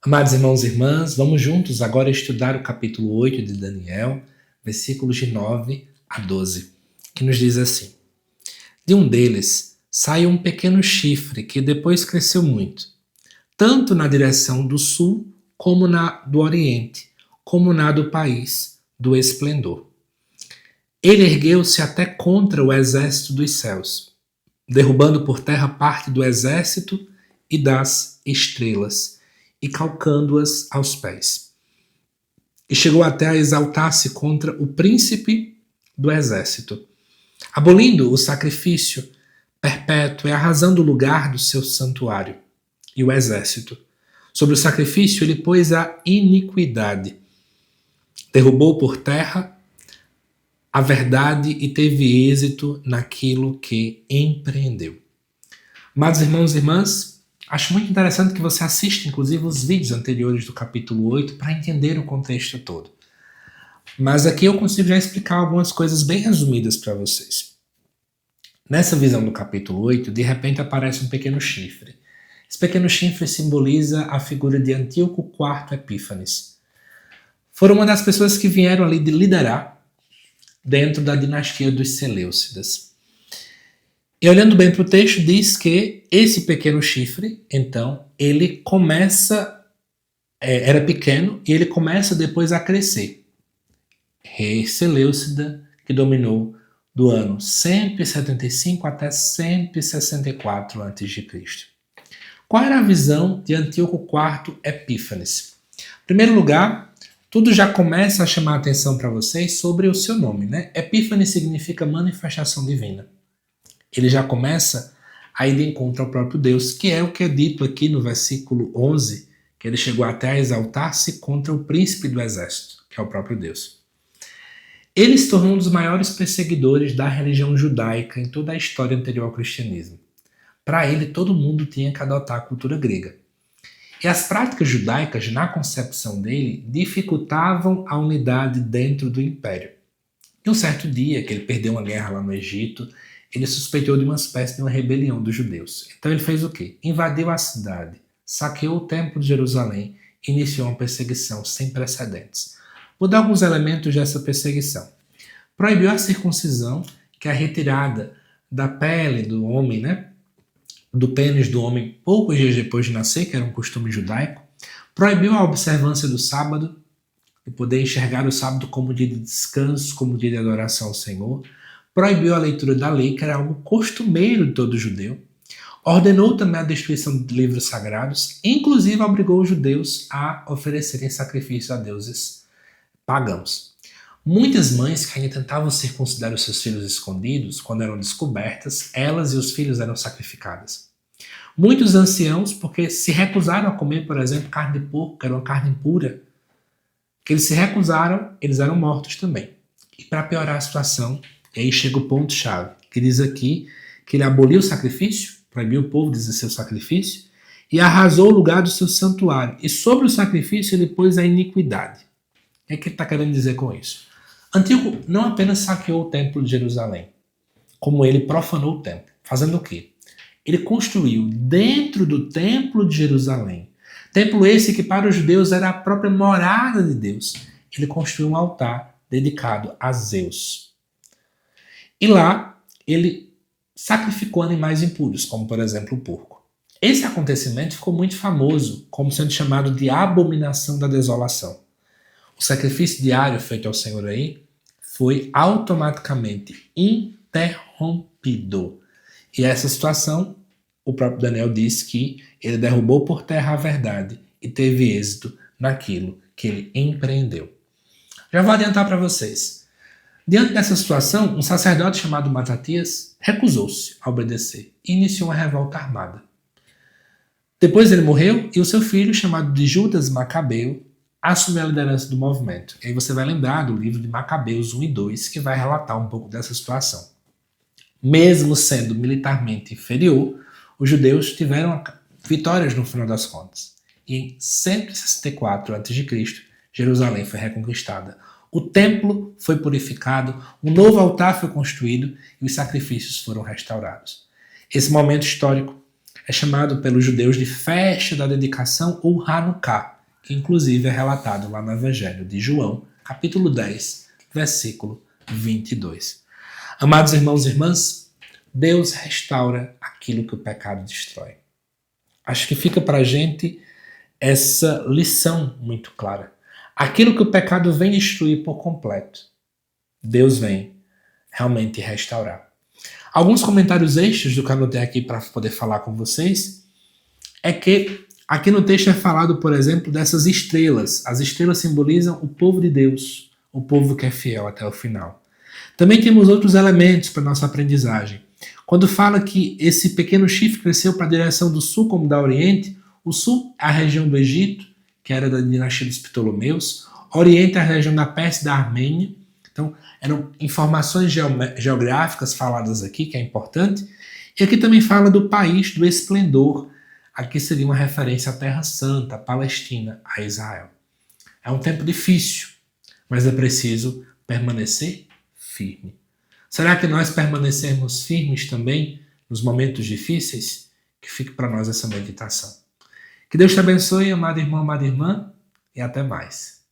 Amados irmãos e irmãs, vamos juntos agora estudar o capítulo 8 de Daniel, versículos de 9 a 12, que nos diz assim: De um deles saiu um pequeno chifre que depois cresceu muito, tanto na direção do sul como na do oriente, como na do país do esplendor. Ele ergueu-se até contra o exército dos céus, derrubando por terra parte do exército e das estrelas, e calcando-as aos pés. E chegou até a exaltar-se contra o príncipe do exército, abolindo o sacrifício perpétuo e arrasando o lugar do seu santuário e o exército. Sobre o sacrifício ele pôs a iniquidade, derrubou por terra a verdade e teve êxito naquilo que empreendeu. Amados irmãos e irmãs, acho muito interessante que você assista, inclusive, os vídeos anteriores do capítulo 8 para entender o contexto todo. Mas aqui eu consigo já explicar algumas coisas bem resumidas para vocês. Nessa visão do capítulo 8, de repente aparece um pequeno chifre. Esse pequeno chifre simboliza a figura de Antíoco IV Epífanes. Foram uma das pessoas que vieram ali de liderar dentro da dinastia dos Seleucidas. E olhando bem para o texto, diz que esse pequeno chifre, então, ele começa, era pequeno, e ele começa depois a crescer. Rei Seleucida, que dominou do ano 175 até 164 a.C. Qual era a visão de Antíoco IV Epífanes? Em primeiro lugar, tudo já começa a chamar a atenção para vocês sobre o seu nome, né? Epífanes significa manifestação divina. Ele já começa a ir de encontro ao próprio Deus, que é o que é dito aqui no versículo 11, que ele chegou até a exaltar-se contra o príncipe do exército, que é o próprio Deus. Ele se tornou um dos maiores perseguidores da religião judaica em toda a história anterior ao cristianismo. Para ele, todo mundo tinha que adotar a cultura grega. E as práticas judaicas, na concepção dele, dificultavam a unidade dentro do império. E um certo dia, que ele perdeu uma guerra lá no Egito, ele suspeitou de uma espécie de uma rebelião dos judeus. Então ele fez o quê? Invadiu a cidade, saqueou o templo de Jerusalém e iniciou uma perseguição sem precedentes. Vou dar alguns elementos dessa perseguição. Proibiu a circuncisão, que é a retirada da pele do homem, né? Do pênis do homem poucos dias depois de nascer, que era um costume judaico. Proibiu a observância do sábado, de poder enxergar o sábado como dia de descanso, como dia de adoração ao Senhor. Proibiu a leitura da lei, que era algo costumeiro de todo judeu. Ordenou também a destruição de livros sagrados, inclusive obrigou os judeus a oferecerem sacrifício a deuses pagãos. Muitas mães que ainda tentavam circuncidar os seus filhos escondidos, quando eram descobertas, elas e os filhos eram sacrificadas. Muitos anciãos, porque se recusaram a comer, por exemplo, carne de porco, que era uma carne impura, que eles se recusaram, eles eram mortos também. E para piorar a situação, e aí chega o ponto-chave, que diz aqui que ele aboliu o sacrifício, proibiu o povo de exercer o sacrifício, e arrasou o lugar do seu santuário. E sobre o sacrifício ele pôs a iniquidade. O que é que ele está querendo dizer com isso? Antíoco não apenas saqueou o templo de Jerusalém, como ele profanou o templo. Fazendo o quê? Ele construiu dentro do templo de Jerusalém, templo esse que para os judeus era a própria morada de Deus, ele construiu um altar dedicado a Zeus. E lá ele sacrificou animais impuros, como por exemplo o porco. Esse acontecimento ficou muito famoso, como sendo chamado de abominação da desolação. O sacrifício diário feito ao Senhor aí foi automaticamente interrompido. E essa situação, o próprio Daniel diz que ele derrubou por terra a verdade e teve êxito naquilo que ele empreendeu. Já vou adiantar para vocês. Diante dessa situação, um sacerdote chamado Matatias recusou-se a obedecer e iniciou uma revolta armada. Depois ele morreu e o seu filho, chamado de Judas Macabeu, assumiu a liderança do movimento. E aí você vai lembrar do livro de Macabeus 1 e 2, que vai relatar um pouco dessa situação. Mesmo sendo militarmente inferior, os judeus tiveram vitórias no final das contas. E em 164 a.C., Jerusalém foi reconquistada. O templo foi purificado, um novo altar foi construído e os sacrifícios foram restaurados. Esse momento histórico é chamado pelos judeus de festa da dedicação ou Hanukkah, que inclusive é relatado lá no Evangelho de João, capítulo 10, versículo 22. Amados irmãos e irmãs, Deus restaura aquilo que o pecado destrói. Acho que fica para a gente essa lição muito clara. Aquilo que o pecado vem destruir por completo, Deus vem realmente restaurar. Alguns comentários extras do que eu anotei aqui para poder falar com vocês é que aqui no texto é falado, por exemplo, dessas estrelas. As estrelas simbolizam o povo de Deus, o povo que é fiel até o final. Também temos outros elementos para nossa aprendizagem. Quando fala que esse pequeno chifre cresceu para a direção do sul como da oriente, o sul é a região do Egito, que era da dinastia dos Ptolomeus, oriente é a região da Pérsia e da Armênia. Então, eram informações geográficas faladas aqui, que é importante. E aqui também fala do país do esplendor. Aqui seria uma referência à Terra Santa, à Palestina, a Israel. É um tempo difícil, mas é preciso permanecer firme. Será que nós permanecermos firmes também nos momentos difíceis? Que fique para nós essa meditação. Que Deus te abençoe, amado irmão, amada irmã, e até mais.